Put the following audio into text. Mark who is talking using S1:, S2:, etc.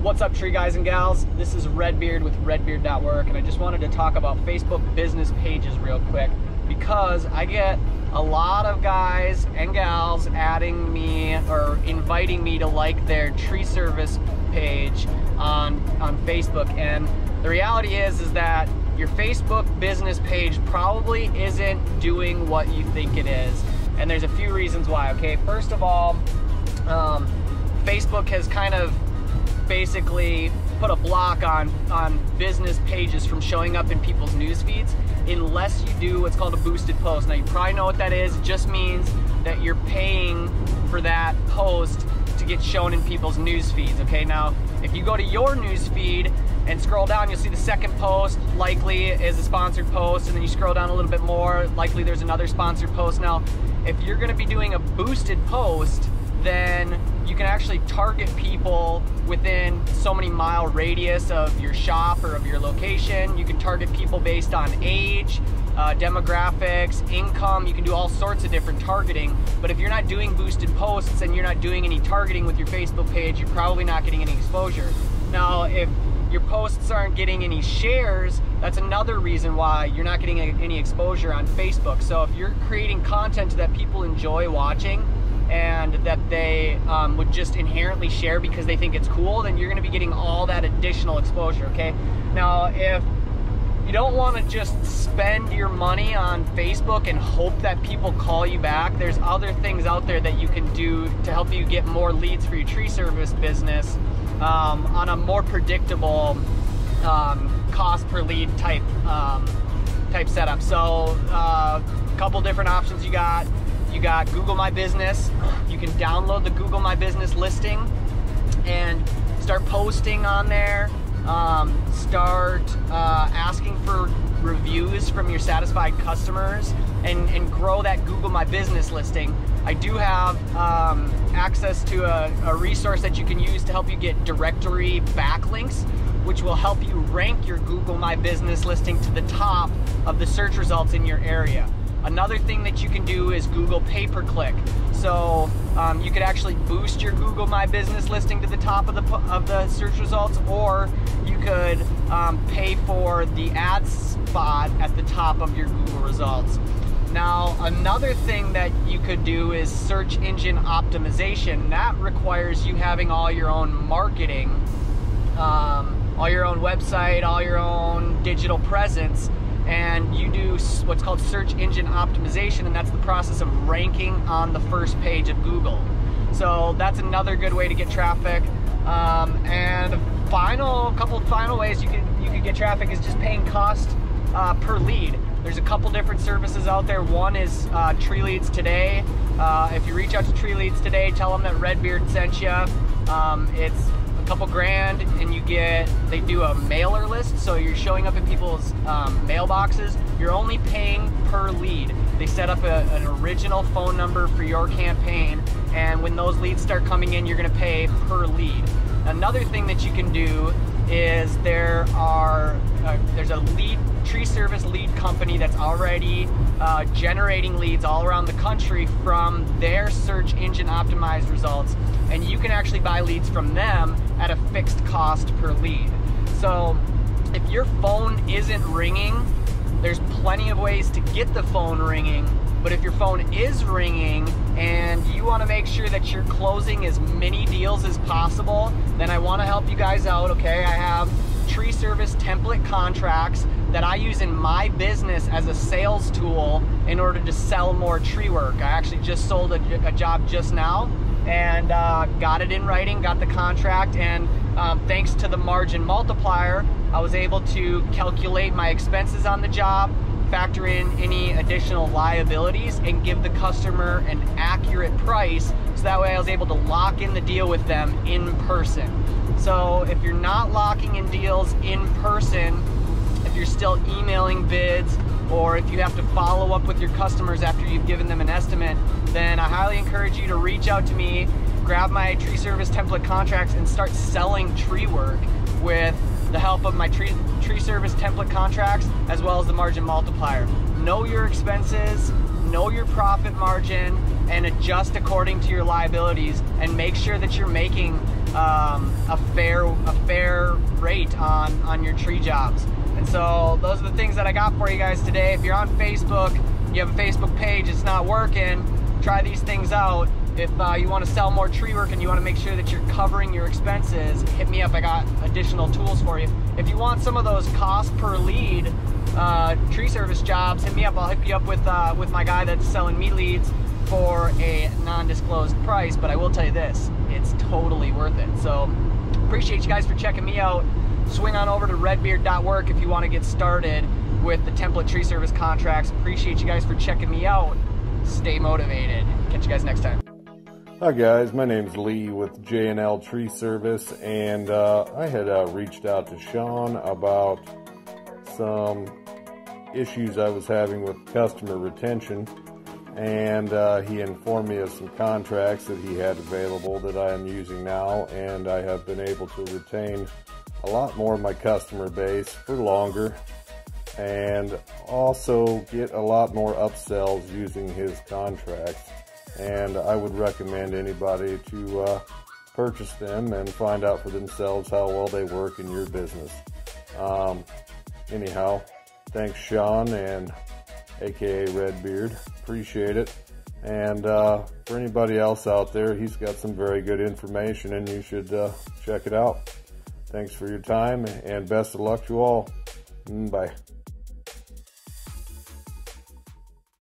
S1: What's up, tree guys and gals? This is Redbeard with redbeard.work, and I just wanted to talk about Facebook business pages real quick because I get a lot of guys and gals adding me or inviting me to like their tree service page on Facebook, and the reality is that your Facebook business page probably isn't doing what you think it is, and there's a few reasons why. Okay, first of all, Facebook has kind of basically put a block on business pages from showing up in people's news feeds unless you do what's called a boosted post. Now, you probably know what that is. It just means that you're paying for that post to get shown in people's news feeds. Okay, now if you go to your news feed and scroll down, you'll see the second post likely is a sponsored post, and then you scroll down a little bit more, likely there's another sponsored post. Now, if you're going to be doing a boosted post, then you can actually target people within so many mile radius of your shop or of your location. You can target people based on age, demographics, income. You can do all sorts of different targeting. But if you're not doing boosted posts and you're not doing any targeting with your Facebook page, you're probably not getting any exposure. Now, if your posts aren't getting any shares, that's another reason why you're not getting any exposure on Facebook. So if you're creating content that people enjoy watching and that they would just inherently share because they think it's cool, then you're going to be getting all that additional exposure. Okay, now if you don't want to just spend your money on Facebook and hope that people call you back, there's other things out there that you can do to help you get more leads for your tree service business on a more predictable cost per lead type setup. So a couple different options you got. You got Google My Business. You can download the Google My Business listing and start posting on there. Start asking for reviews from your satisfied customers and grow that Google My Business listing. I do have access to a resource that you can use to help you get directory backlinks, which will help you rank your Google My Business listing to the top of the search results in your area. Another thing that you can do is Google pay-per-click. So you could actually boost your Google My Business listing to the top of the search results, or you could pay for the ad spot at the top of your Google results. Now, another thing that you could do is search engine optimization. That requires you having all your own marketing, all your own website, all your own digital presence, and you do what's called search engine optimization, and that's the process of ranking on the first page of Google. So that's another good way to get traffic. And a couple of final ways you could get traffic is just paying cost per lead. There's a couple different services out there. One is Tree Leads Today. If you reach out to Tree Leads Today, tell them that Redbeard sent you. It's a couple grand, and they do a mailer list, so you're showing up in people's mailboxes. You're only paying per lead. They set up an original phone number for your campaign, and when those leads start coming in, you're going to pay per lead. Another thing that you can do is there's a tree service lead company that's already generating leads all around the country from their search engine optimized results, and you can actually buy leads from them at a fixed cost per lead. So if your phone isn't ringing, there's plenty of ways to get the phone ringing. But if your phone is ringing and you want to make sure that you're closing as many deals as possible, then I want to help you guys out. Okay, I have tree service template contracts that I use in my business as a sales tool in order to sell more tree work. I actually just sold a job just now and got it in writing, got the contract, and thanks to the margin multiplier, I was able to calculate my expenses on the job, factor in any additional liabilities, and give the customer an accurate price, so that way I was able to lock in the deal with them in person. So if you're not locking in deals in person, if you're still emailing bids, or if you have to follow up with your customers after you've given them an estimate, then I highly encourage you to reach out to me, grab my tree service template contracts, and start selling tree work with the help of my tree service template contracts as well as the margin multiplier. Know your expenses, know your profit margin, and adjust according to your liabilities, and make sure that you're making a fair rate on your tree jobs. And so those are the things that I got for you guys today. If you're on Facebook, you have a Facebook page, it's not working, try these things out. If you want to sell more tree work and you want to make sure that you're covering your expenses, hit me up. I got additional tools for you. If you want some of those cost per lead tree service jobs, hit me up. I'll hook you up with my guy that's selling me leads for a non-disclosed price. But I will tell you this, it's totally worth it. So appreciate you guys for checking me out. Swing on over to redbeard.work if you want to get started with the template tree service contracts. Appreciate you guys for checking me out. Stay motivated. Catch you guys next time.
S2: Hi guys, my name's Lee with J&L Tree Service, and I had reached out to Sean about some issues I was having with customer retention, and he informed me of some contracts that he had available that I am using now, and I have been able to retain a lot more of my customer base for longer and also get a lot more upsells using his contracts. And I would recommend anybody to purchase them and find out for themselves how well they work in your business. Anyhow, thanks Sean and aka Redbeard, appreciate it. And for anybody else out there, he's got some very good information and you should check it out. Thanks for your time and best of luck to all. Bye.